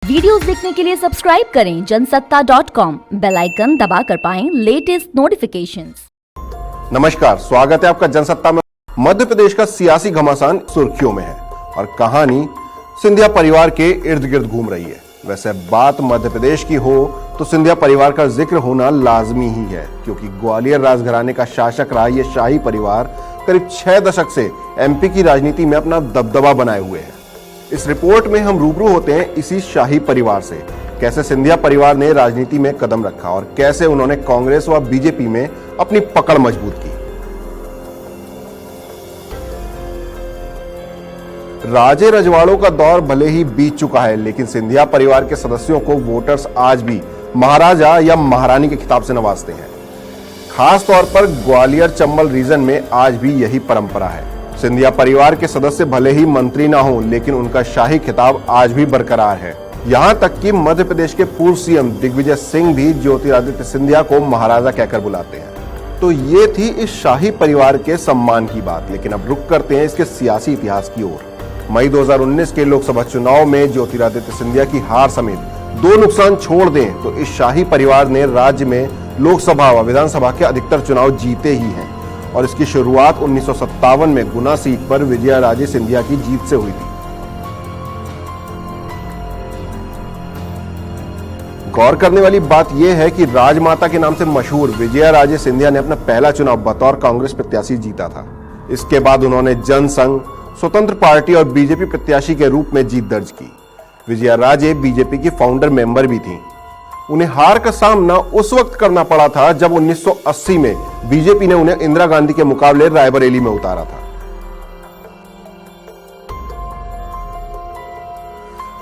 Videos देखने के लिए सब्सक्राइब करें जनसत्ता.com, बेल आइकन दबाकर पाएं लेटेस्ट नोटिफिकेशंस। नमस्कार, स्वागत है आपका जनसत्ता में। मध्य प्रदेश का सियासी घमासान सुर्खियों में है और कहानी सिंधिया परिवार के इर्द गिर्द घूम रही है। वैसे बात मध्य प्रदेश की हो तो सिंधिया परिवार का जिक्र होना लाजमी ही है, क्योंकि ग्वालियर राजघराने का शासक रहा यह शाही परिवार करीब 6 दशक से एमपी की राजनीति में अपना दबदबा बनाए हुए है। इस रिपोर्ट में हम रूबरू होते हैं इसी शाही परिवार से, कैसे सिंधिया परिवार ने राजनीति में कदम रखा और कैसे उन्होंने कांग्रेस व बीजेपी में अपनी पकड़ मजबूत की। राजे रजवाड़ों का दौर भले ही बीत चुका है, लेकिन सिंधिया परिवार के सदस्यों को वोटर्स आज भी महाराजा या महारानी के खिताब से नवाजते हैं। खास तौर पर ग्वालियर चंबल रीजन में आज भी यही परंपरा है। सिंधिया परिवार के सदस्य भले ही मंत्री ना हो, लेकिन उनका शाही खिताब आज भी बरकरार है। यहां तक कि मध्य प्रदेश के पूर्व सीएम दिग्विजय सिंह भी ज्योतिरादित्य सिंधिया को महाराजा कहकर बुलाते हैं। तो ये थी इस शाही परिवार के सम्मान की बात, लेकिन अब रुक करते हैं इसके सियासी इतिहास की ओर। मई 2019 के लोकसभा चुनाव में ज्योतिरादित्य सिंधिया की हार समेत 2 नुकसान छोड़ दें तो इस शाही परिवार ने राज्य में लोकसभा व विधानसभा के अधिकतर चुनाव जीते ही हैं और इसकी शुरुआत 1957 में गुना सीट पर विजयाराजे सिंधिया की जीत से हुई थी। गौर करने वाली बात यह है कि राजमाता के नाम से मशहूर विजयाराजे सिंधिया ने अपना पहला चुनाव बतौर कांग्रेस प्रत्याशी जीता था। इसके बाद उन्होंने जनसंघ, स्वतंत्र पार्टी और बीजेपी प्रत्याशी के रूप में जीत दर्ज की। विजयाराजे बीजेपी की फाउंडर मेंबर भी थीं। उन्हें हार का सामना उस वक्त करना पड़ा था जब 1980 में बीजेपी ने उन्हें इंदिरा गांधी के मुकाबले रायबरेली में उतारा था।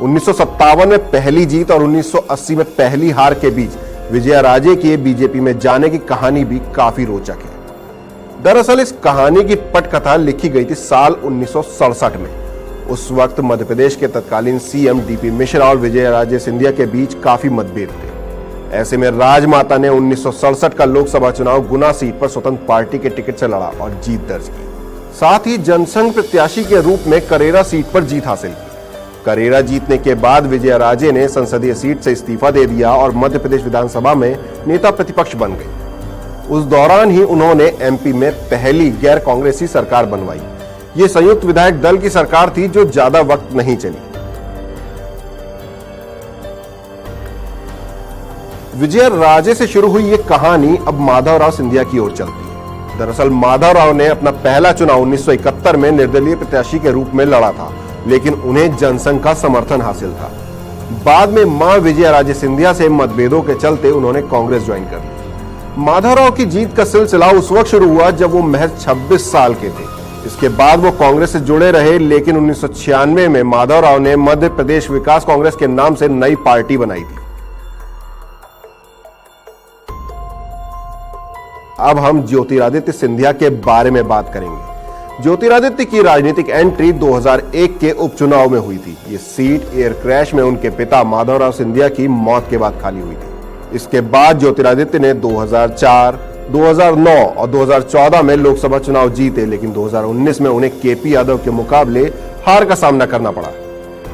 1957 में पहली जीत और 1980 में पहली हार के बीच विजयाराजे के बीजेपी में जाने की कहानी भी काफी रोचक है। दरअसल इस कहानी की पटकथा लिखी गई थी साल 1967 में। उस वक्त मध्य प्रदेश के तत्कालीन सीएम डीपी मिश्रा और विजयाराजे सिंधिया के बीच काफी मतभेद थे। ऐसे में राजमाता ने 1967 का लोकसभा चुनाव गुना सीट पर स्वतंत्र पार्टी के टिकट से लड़ा और जीत दर्ज की। साथ ही जनसंघ प्रत्याशी के रूप में करेरा सीट पर जीत हासिल की। करेरा जीतने के बाद विजयाराजे ने संसदीय सीट से इस्तीफा दे दिया और मध्य प्रदेश विधानसभा में नेता प्रतिपक्ष बन गए। उस दौरान ही उन्होंने एमपी में पहली गैर कांग्रेसी सरकार बनवाई। ये संयुक्त विधायक दल की सरकार थी जो ज्यादा वक्त नहीं चली। विजयाराजे से शुरू हुई ये कहानी अब माधवराव सिंधिया की ओर चलती है। दरअसल माधवराव ने अपना पहला चुनाव 1971 में निर्दलीय प्रत्याशी के रूप में लड़ा था, लेकिन उन्हें जनसंघ का समर्थन हासिल था। बाद में मां विजयाराजे सिंधिया से मतभेदों के चलते उन्होंने कांग्रेस ज्वाइन कर ली। माधवराव की जीत का सिलसिला उस वक्त शुरू हुआ जब वो महज 26 साल के थे। इसके बाद वो कांग्रेस से जुड़े रहे, लेकिन 1996 में माधवराव ने मध्य प्रदेश विकास कांग्रेस के नाम से नई पार्टी बनाई थी। अब हम ज्योतिरादित्य सिंधिया के बारे में बात करेंगे। ज्योतिरादित्य की राजनीतिक एंट्री 2001 के उपचुनाव में हुई थी। ये सीट एयर क्रैश में उनके पिता माधवराव सिंधिया की मौत के बाद खाली हुई थी। इसके बाद ज्योतिरादित्य ने 2004, 2009 और 2014 में लोकसभा चुनाव जीते, लेकिन 2019 में उन्हें केपी यादव के मुकाबले हार का सामना करना पड़ा।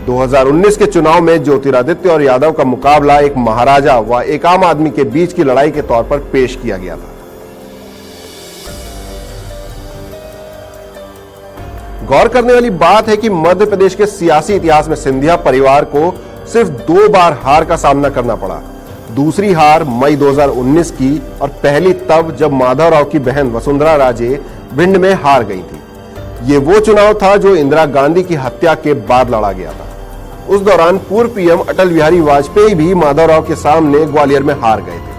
2019 के चुनाव में ज्योतिरादित्य और यादव का मुकाबला एक महाराजा व एक आम आदमी के बीच की लड़ाई के तौर पर पेश किया गया था। गौर करने वाली बात है कि मध्य प्रदेश के सियासी इतिहास में सिंधिया परिवार को सिर्फ 2 बार हार का सामना करना पड़ा। दूसरी हार मई 2019 की और पहली तब जब माधवराव की बहन वसुंधरा राजे भिंड में हार गई थी। ये वो चुनाव था जो इंदिरा गांधी की हत्या के बाद लड़ा गया था। उस दौरान पूर्व पीएम अटल बिहारी वाजपेयी भी माधवराव के सामने ग्वालियर में हार गए थे।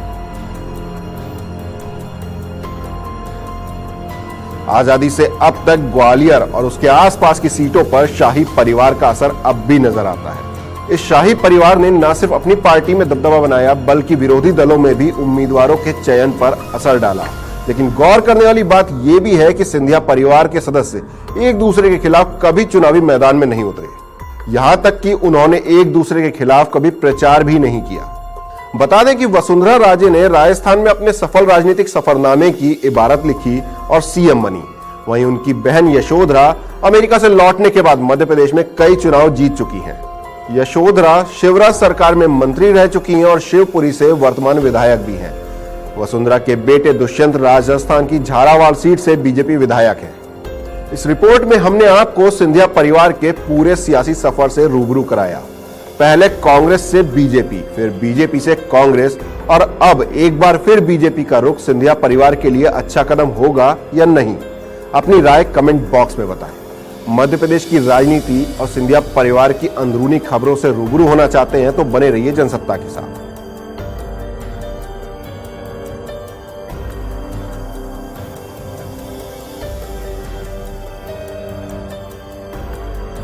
आजादी से अब तक ग्वालियर और उसके आसपास की सीटों पर शाही परिवार का असर अब भी नजर आता है। इस शाही परिवार ने न सिर्फ अपनी पार्टी में दबदबा बनाया, बल्कि विरोधी दलों में भी उम्मीदवारों के चयन पर असर डाला। लेकिन गौर करने वाली बात यह भी है कि सिंधिया परिवार के सदस्य एक दूसरे के खिलाफ कभी चुनावी मैदान में नहीं उतरे। यहां तक कि उन्होंने एक दूसरे के खिलाफ कभी प्रचार भी नहीं किया। बता दें कि वसुंधरा राजे ने राजस्थान में अपने सफल राजनीतिक सफरनामे की इबारत लिखी और सीएम बनी। वहीं उनकी बहन यशोधरा अमेरिका से लौटने के बाद मध्य प्रदेश में कई चुनाव जीत चुकी हैं। यशोधरा शिवराज सरकार में मंत्री रह चुकी हैं और शिवपुरी से वर्तमान विधायक भी हैं। वसुंधरा के बेटे दुष्यंत राजस्थान की झालावाड़ सीट से बीजेपी विधायक हैं। इस रिपोर्ट में हमने आपको सिंधिया परिवार के पूरे सियासी सफर से रूबरू कराया। पहले कांग्रेस से बीजेपी, फिर बीजेपी से कांग्रेस और अब एक बार फिर बीजेपी का रुख सिंधिया परिवार के लिए अच्छा कदम होगा या नहीं? अपनी राय कमेंट बॉक्स में बताएं। मध्य प्रदेश की राजनीति और सिंधिया परिवार की अंदरूनी खबरों से रूबरू होना चाहते हैं तो बने रहिए जनसत्ता के साथ।